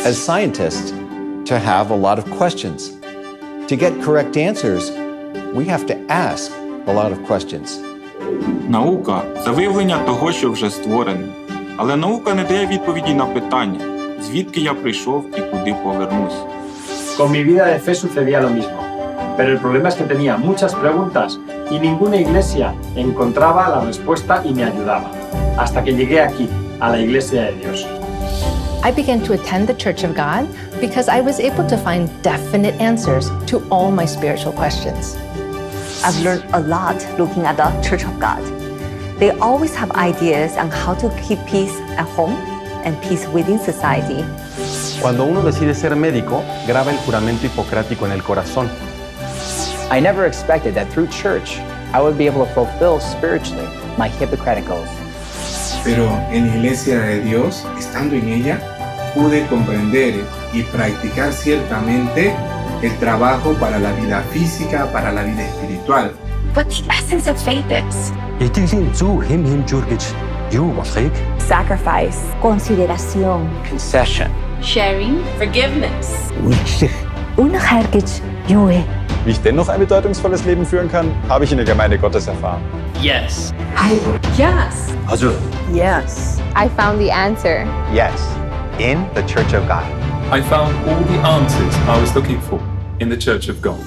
as scientists to have a lot of questions. To get correct answers, we have to ask a lot of questions. Наука – це виявлення того, що вже створено. Але наука не дає відповіді на питання, звідки я прийшов і куди повернусь. Con mi vida de fe sucedía lo mismo, pero el problema es que tenía muchas preguntas y ninguna iglesia encontraba la respuesta y me ayudaba, hasta que llegué aquí, a la Iglesia de Dios. I began to attend the Church of God because I was able to find definite answers to all my spiritual questions. I've learned a lot looking at the Church of God. They always have ideas on how to keep peace at home and peace within society. Cuando uno decide ser médico, graba el juramento hipocrático en el corazón. I never expected that through church, I would be able to fulfill spiritually my Hippocratic oath. Pero en la Iglesia de Dios, estando en ella, pude comprender y practicar ciertamente el trabajo para la vida física, para la vida espiritual. What the essence of faith is. Sacrifice, consideración, Concession. Sharing, forgiveness. Wie ich dennoch ein bedeutungsvolles Leben führen kann, habe ich in der Gemeinde Gottes erfahren. Yes. Yes. Also, Yes. I found the answer. Yes, in the Church of God. I found all the answers I was looking for in the Church of God.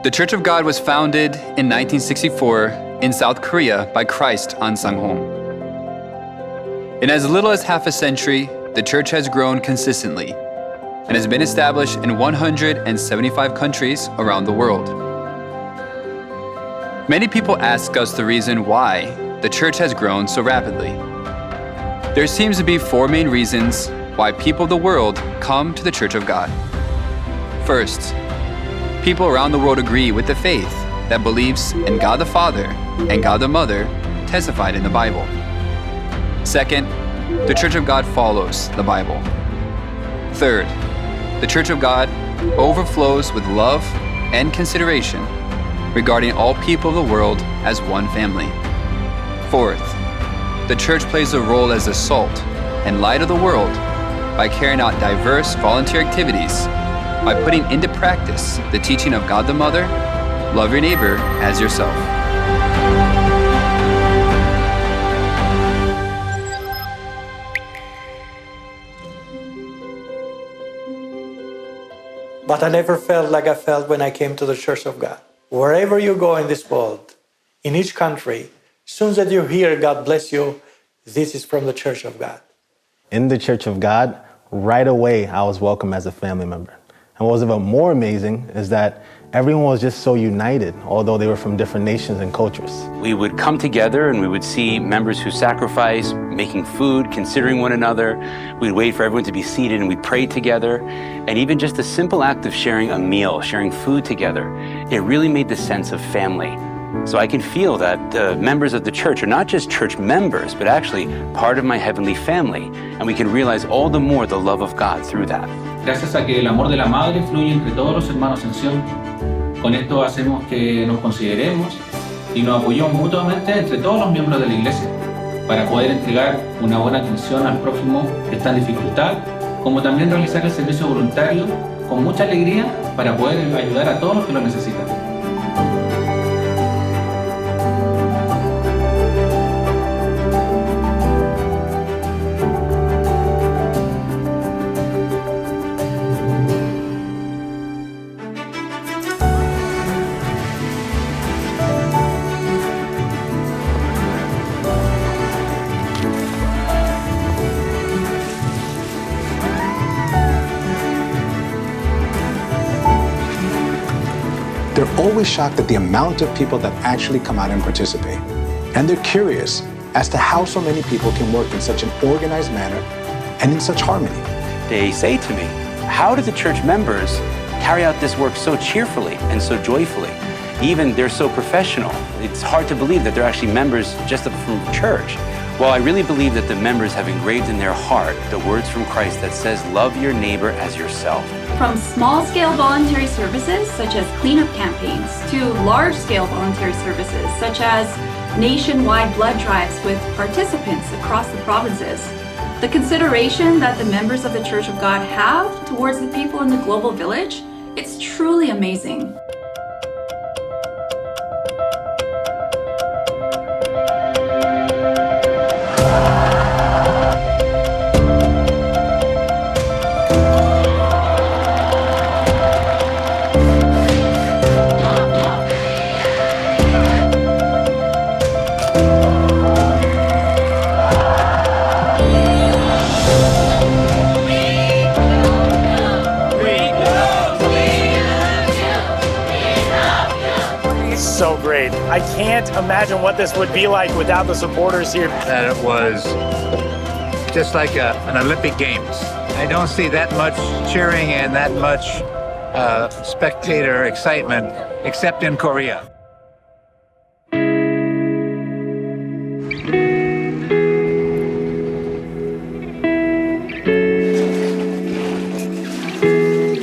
The Church of God was founded in 1964 in South Korea by Christ on Sang-hong. In as little as half a century, the church has grown consistently and has been established in 175 countries around the world. Many people ask us the reason why the church has grown so rapidly. There seems to be four main reasons why people of the world come to the Church of God. First, people around the world agree with the faith that believes in God the Father and God the Mother testified in the Bible. Second, the Church of God follows the Bible. Third, the Church of God overflows with love and consideration regarding all people of the world as one family. Fourth, the church plays a role as the salt and light of the world by carrying out diverse volunteer activities, by putting into practice the teaching of God the Mother, love your neighbor as yourself. But I never felt like I felt when I came to the Church of God. Wherever you go in this world, in each country, as soon as you hear God bless you, this is from the Church of God. In the Church of God, right away, I was welcomed as a family member. And what was even more amazing is that everyone was just so united, although they were from different nations and cultures. We would come together and we would see members who sacrifice, making food, considering one another. We'd wait for everyone to be seated and we'd pray together. And even just a simple act of sharing a meal, sharing food together, it really made the sense of family. So I can feel that the members of the church are not just church members, but actually part of my heavenly family. And we can realize all the more the love of God through that. Gracias a que el amor de la madre fluye entre todos los hermanos en Sion. Con esto hacemos que nos consideremos y nos apoyemos mutuamente entre todos los miembros de la iglesia para poder entregar una buena atención al prójimo que está en dificultad, como también realizar el servicio voluntario con mucha alegría para poder ayudar a todos los que lo necesitan. They're always shocked at the amount of people that actually come out and participate. And they're curious as to how so many people can work in such an organized manner and in such harmony. They say to me, how do the church members carry out this work so cheerfully and so joyfully? Even they're so professional. It's hard to believe that they're actually members just from church. Well, I really believe that the members have engraved in their heart the words from Christ that says, love your neighbor as yourself. From small-scale voluntary services, such as cleanup campaigns, to large-scale voluntary services, such as nationwide blood drives with participants across the provinces. The consideration that the members of the Church of God have towards the people in the global village, it's truly amazing. So great. I can't imagine what this would be like without the supporters here. That it was just like an Olympic Games. I don't see that much cheering and that much spectator excitement except in Korea.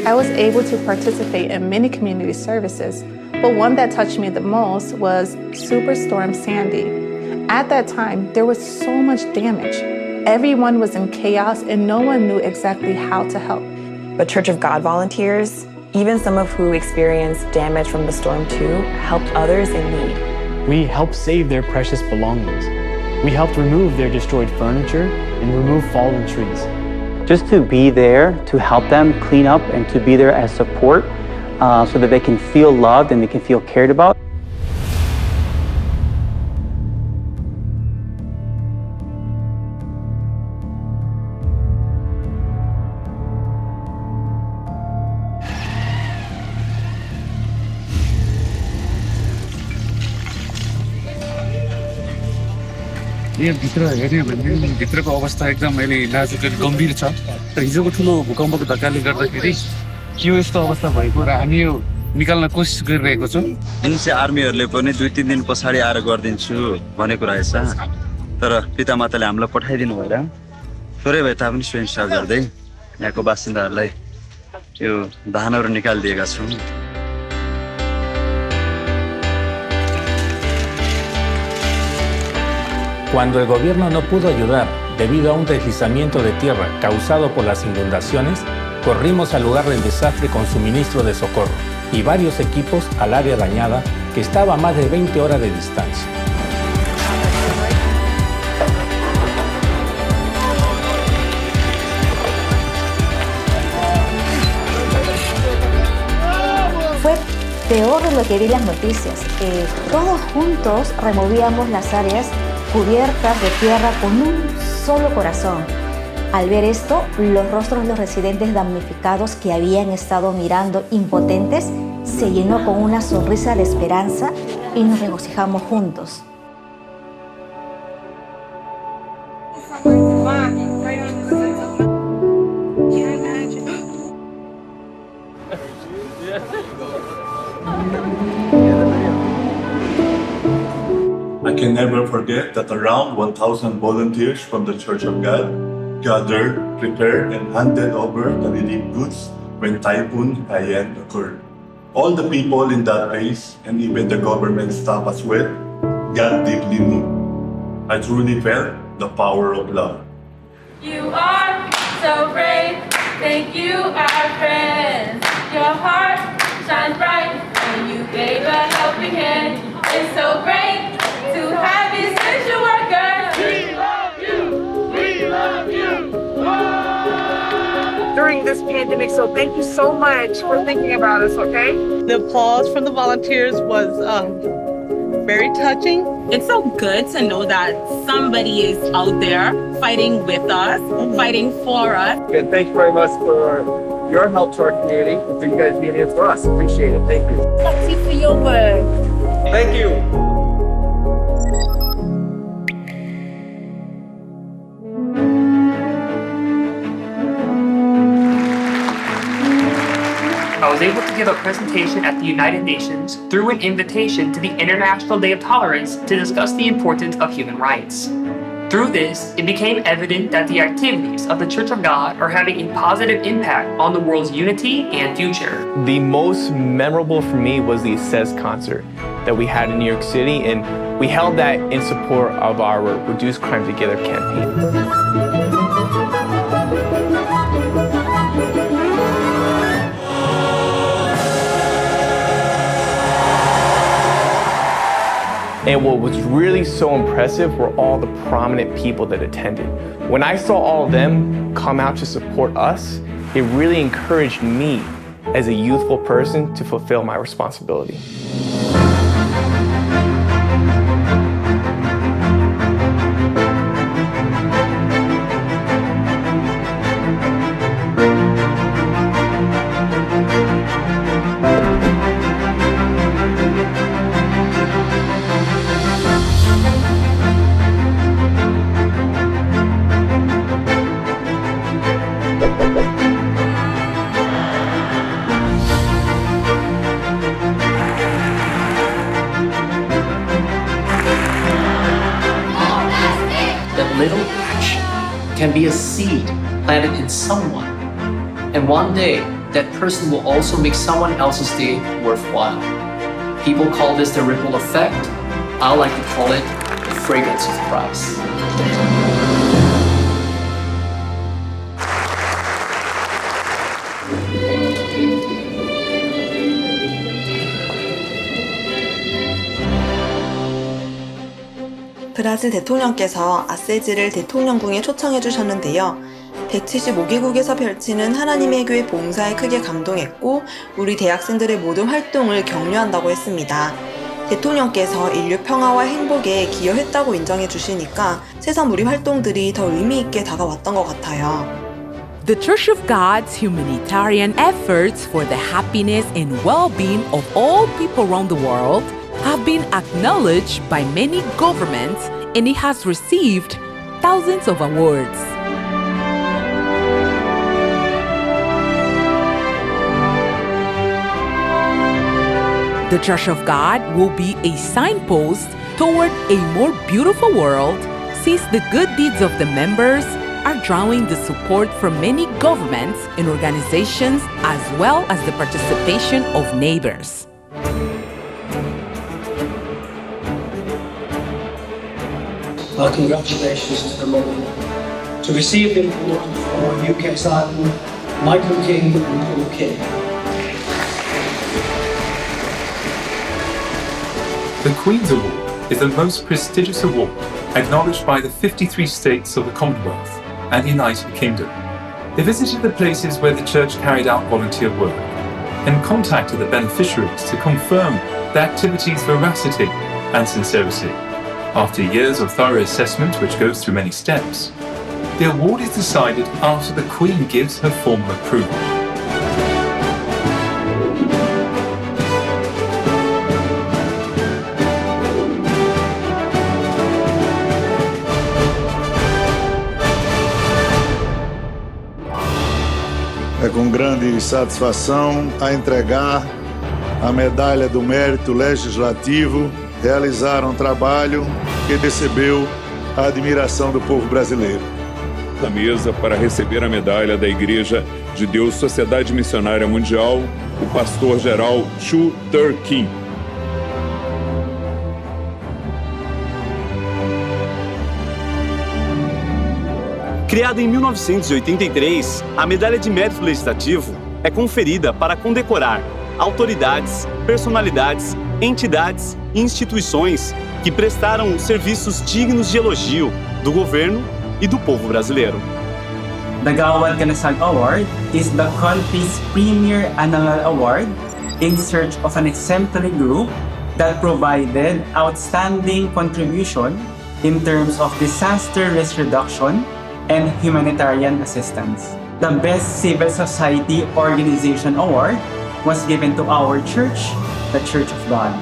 I was able to participate in many community services, but one that touched me the most was Superstorm Sandy. At that time, there was so much damage. Everyone was in chaos and no one knew exactly how to help. But Church of God volunteers, even some of who experienced damage from the storm too, helped others in need. We helped save their precious belongings. We helped remove their destroyed furniture and remove fallen trees. Just to be there to help them clean up and to be there as support so that they can feel loved and they can feel cared about. भित्रको अवस्था एकदम अहिले नाजुक गम्भीर छ र हिजोको ठुलो भूकम्पको धक्काले गर्दाखेरि यो यस्तो अवस्था भएको र हामी यो निकाल्न कोसिस गरिरहेको छौं। एनसी आर्मीहरुले पनि 2-3 दिन पछाडी आएर गर्दिन्छु भनेको रहेछ, तर पितामाताले हामीलाई पठाइदिनु भएर थोरै भए तापनि स्वयंसेवा गर्दै यहाँको बासिन्दाहरुलाई यो धानहरु निकाल्दिएका छौं। Cuando el gobierno no pudo ayudar debido a un deslizamiento de tierra causado por las inundaciones, corrimos al lugar del desastre con suministro de socorro y varios equipos al área dañada que estaba a más de 20 horas de distancia. Fue peor de lo que vi las noticias. Todos juntos removíamos las áreas cubiertas de tierra con un solo corazón. Al ver esto, los rostros de los residentes damnificados que habían estado mirando impotentes se llenó con una sonrisa de esperanza y nos regocijamos juntos. I can never forget that around 1,000 volunteers from the Church of God gathered, prepared, and handed over the relief goods when Typhoon Haiyan occurred. All the people in that place, and even the government staff as well, got deeply moved. I truly felt the power of love. You are so brave. Thank you, our friends. Your heart shines bright when you gave a helping hand. It's so great to have essential workers. We love you. We love you. During this pandemic, so thank you so much for thinking about us, okay? The applause from the volunteers was very touching. It's so good to know that somebody is out there fighting with us, fighting for us. And thank you very much for your help to our community and for you guys being here for us. Appreciate it. Thank you. Thank you. I was able to give a presentation at the United Nations through an invitation to the International Day of Tolerance to discuss the importance of human rights. Through this, it became evident that the activities of the Church of God are having a positive impact on the world's unity and future. The most memorable for me was the Says concert that we had in New York City, and we held that in support of our Reduce Crime Together campaign. And what was really so impressive were all the prominent people that attended. When I saw all of them come out to support us, it really encouraged me as a youthful person to fulfill my responsibility. Little action can be a seed planted in someone, and one day that person will also make someone else's day worthwhile. People call this the ripple effect. I like to call it the fragrance of Christ. 브라질 대통령께서 아세지를 대통령궁에 초청해 주셨는데요. 175개국에서 펼치는 하나님의 교회 봉사에 크게 감동했고 우리 대학생들의 모든 활동을 격려한다고 했습니다. 대통령께서 인류 평화와 행복에 기여했다고 인정해 주시니까 세상 우리 활동들이 더 의미 있게 다가왔던 것 같아요. The Church of God's humanitarian efforts for the happiness and well-being of all people around the world have been acknowledged by many governments, and it has received thousands of awards. The Church of God will be a signpost toward a more beautiful world, since the good deeds of the members are drawing the support from many governments and organizations, as well as the participation of neighbors. Our congratulations to the Lord. To receive the award for UK Simon, Michael King and Paul King. The Queen's Award is the most prestigious award acknowledged by the 53 states of the Commonwealth and the United Kingdom. They visited the places where the Church carried out volunteer work and contacted the beneficiaries to confirm the activity's veracity and sincerity. After years of thorough assessment, which goes through many steps, the award is decided after the Queen gives her formal approval. É com grande satisfação a entregar a Medalha do Mérito Legislativo. Realizaram um trabalho que recebeu a admiração do povo brasileiro. Na mesa para receber a medalha da Igreja de Deus Sociedade Missionária Mundial, o pastor-geral Chu Ter-Kim. Criada em 1983, a Medalha de Mérito Legislativo é conferida para condecorar autoridades, personalidades, entidades e instituições que prestaram serviços dignos de elogio do governo e do povo brasileiro. The Gawad Ganasag Award is the country's premier annual award in search of an exemplary group that provided outstanding contribution in terms of disaster risk reduction and humanitarian assistance. The Best Civil Society Organization Award was given to our church, the Church of God.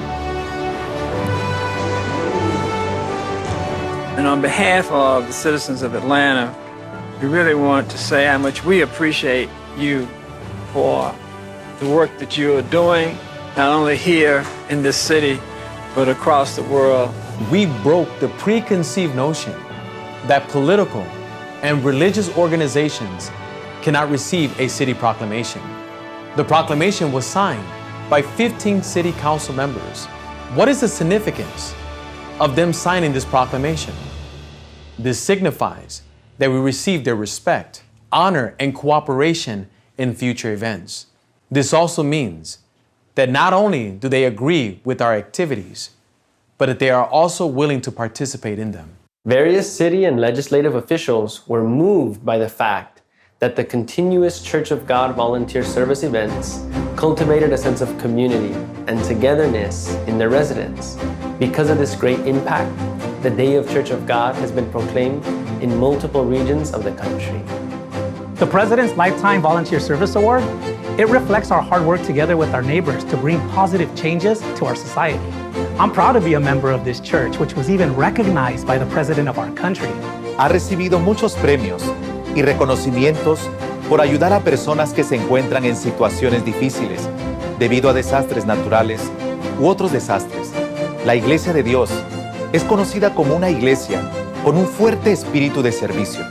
And on behalf of the citizens of Atlanta, we really want to say how much we appreciate you for the work that you are doing, not only here in this city, but across the world. We broke the preconceived notion that political and religious organizations cannot receive a city proclamation. The proclamation was signed by 15 city council members. What is the significance of them signing this proclamation? This signifies that we receive their respect, honor, and cooperation in future events. This also means that not only do they agree with our activities, but that they are also willing to participate in them. Various city and legislative officials were moved by the fact that the continuous Church of God volunteer service events cultivated a sense of community and togetherness in their residents. Because of this great impact, the Day of Church of God has been proclaimed in multiple regions of the country. The President's Lifetime Volunteer Service Award, it reflects our hard work together with our neighbors to bring positive changes to our society. I'm proud to be a member of this church, which was even recognized by the President of our country. Ha recibido muchos premios y reconocimientos por ayudar a personas que se encuentran en situaciones difíciles debido a desastres naturales u otros desastres. La Iglesia de Dios es conocida como una iglesia con un fuerte espíritu de servicio.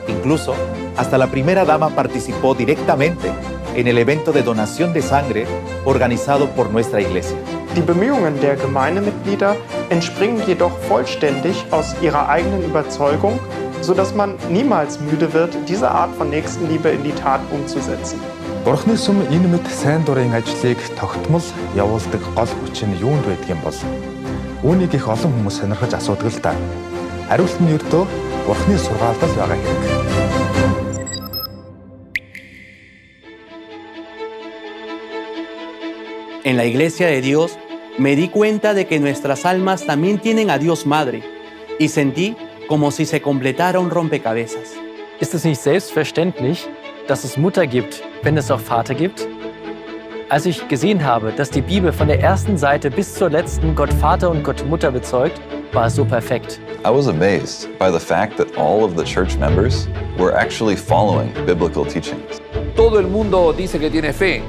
Incluso, hasta la primera dama participó directamente en el evento de donación de sangre organizado por nuestra iglesia. Die Bemühungen der Gemeindemitglieder entspringen jedoch vollständig aus ihrer eigenen Überzeugung, sodass man niemals müde wird, diese Art von Nächstenliebe in die Tat umzusetzen. Бурхны сүм энэ мэд сайн дурын ажлыг тогтмол явуулдаг гол хүч нь юунд байдаг юм бол? Үүнийг их олон хүмүүс сонирхож асуудаг л да. Хариулт нь ердөө Бурхны сургаалд л байгаа хэрэг. En la Iglesia de Dios me di cuenta de que nuestras almas también tienen a Dios Madre y sentí como si se completara un rompecabezas. Ist es nicht selbstverständlich, dass es Mutter gibt, wenn es auch Vater gibt? Als ich gesehen habe, dass die Bibel von der ersten Seite bis zur letzten Gott Vater und Gott Mutter bezeugt, war es so perfekt. I was amazed by the fact that all of the church members were actually following biblical teachings. Todo el mundo dice que tiene fe,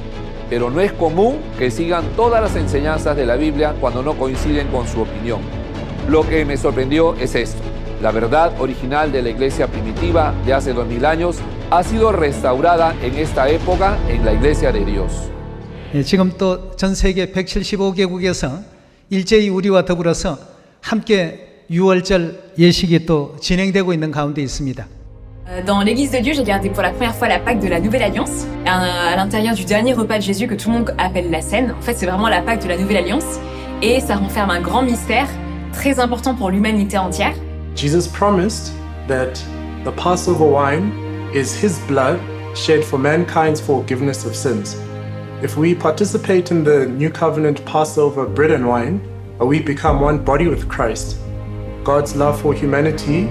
pero no es común que sigan todas las enseñanzas de la Biblia cuando no coinciden con su opinión. Lo que me sorprendió es esto. La verdad original de la iglesia primitiva de hace 2000 años ha sido restaurada en esta época en la iglesia de Dios. 지금 또 전 세계 175개국에서 일제히 우리와 더불어서 함께 6월절 예식이 또 진행되고 있는 가운데 있습니다. Dans l'Église de Dieu, j'ai gardé pour la première fois la Pâque de la Nouvelle Alliance, à l'intérieur du dernier repas de Jésus que tout le monde appelle la Cène. En fait, c'est vraiment la Pâque de la Nouvelle Alliance, et ça renferme un grand mystère très important pour l'humanité entière. Jesus promised that the Passover wine is His blood shed for mankind's forgiveness of sins. If we participate in the New Covenant Passover bread and wine, we become one body with Christ. God's love for humanity,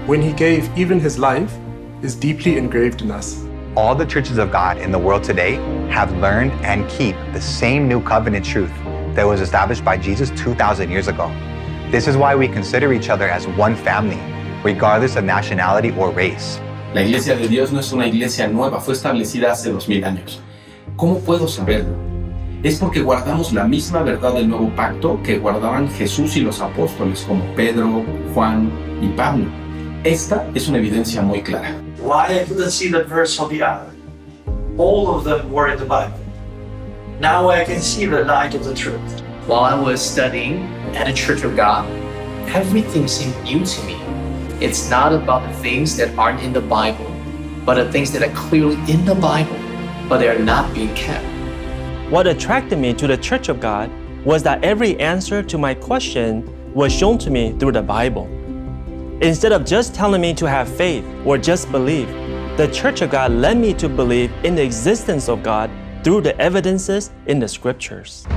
when He gave even His life, is deeply engraved in us. All the churches of God in the world today have learned and keep the same new covenant truth that was established by Jesus 2,000 years ago. This is why we consider each other as one family, regardless of nationality or race. La Iglesia de Dios no es una iglesia nueva, fue establecida hace 2000 años. ¿Cómo puedo saberlo? Es porque guardamos la misma verdad del nuevo pacto que guardaban Jesús y los apóstoles como Pedro, Juan y Pablo. Esta es una evidencia muy clara. Why I couldn't see that verse on the island? All of them were in the Bible. Now I can see the light of the truth. While I was studying at a Church of God, everything seemed new to me. It's not about the things that aren't in the Bible, but the things that are clearly in the Bible, but they are not being kept. What attracted me to the Church of God was that every answer to my question was shown to me through the Bible. Instead of just telling me to have faith or just believe, the Church of God led me to believe in the existence of God through the evidences in the scriptures.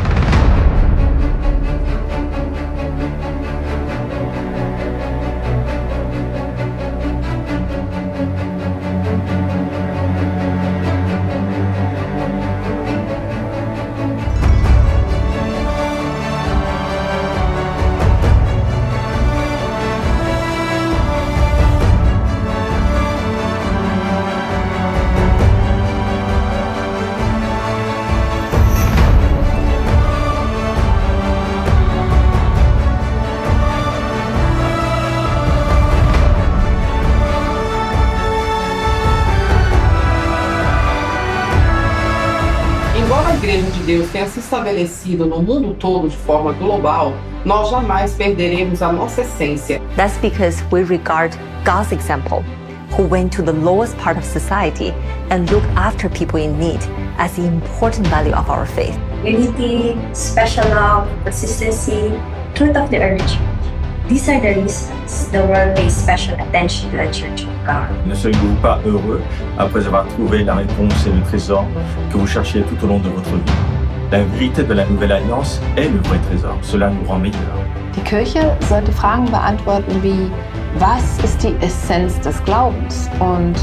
Embora a Igreja de Deus tenha se estabelecido no mundo todo de forma global, nós jamais perderemos a nossa essência. That's because we regard God's example, who went to the lowest part of society and looked after people in need, as the important value of our faith. Unity, special love, consistency, truth of the early church. These are the reasons the world pays special attention to the Church of God. Ne seriez-vous pas heureux après avoir trouvé la réponse et le trésor que vous cherchiez tout au long de votre vie? La vérité de la Nouvelle Alliance est le vrai trésor. Cela nous rend meilleurs. Die Kirche sollte Fragen beantworten wie: Was ist die Essenz des Glaubens und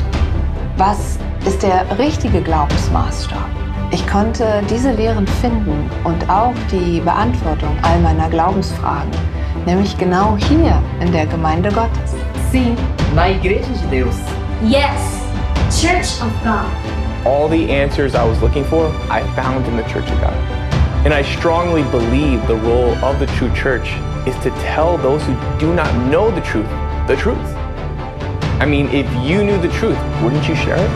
was ist der richtige Glaubensmaßstab? Ich konnte diese Lehren finden und auch die Beantwortung all meiner Glaubensfragen, nämlich genau hier in der Gemeinde Gottes. Sim, na Igreja de Deus. Yes, Church of God. All the answers I was looking for, I found in the Church of God. And I strongly believe the role of the true church is to tell those who do not know the truth. I mean, if you knew the truth, wouldn't you share it?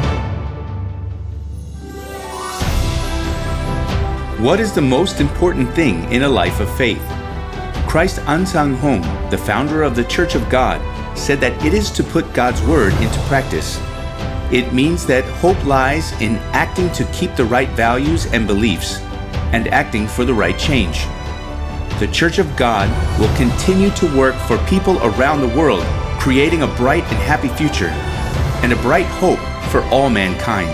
What is the most important thing in a life of faith? Christ Ansang Hong, the founder of the Church of God, said that it is to put God's word into practice. It means that hope lies in acting to keep the right values and beliefs, and acting for the right change. The Church of God will continue to work for people around the world, creating a bright and happy future, and a bright hope for all mankind.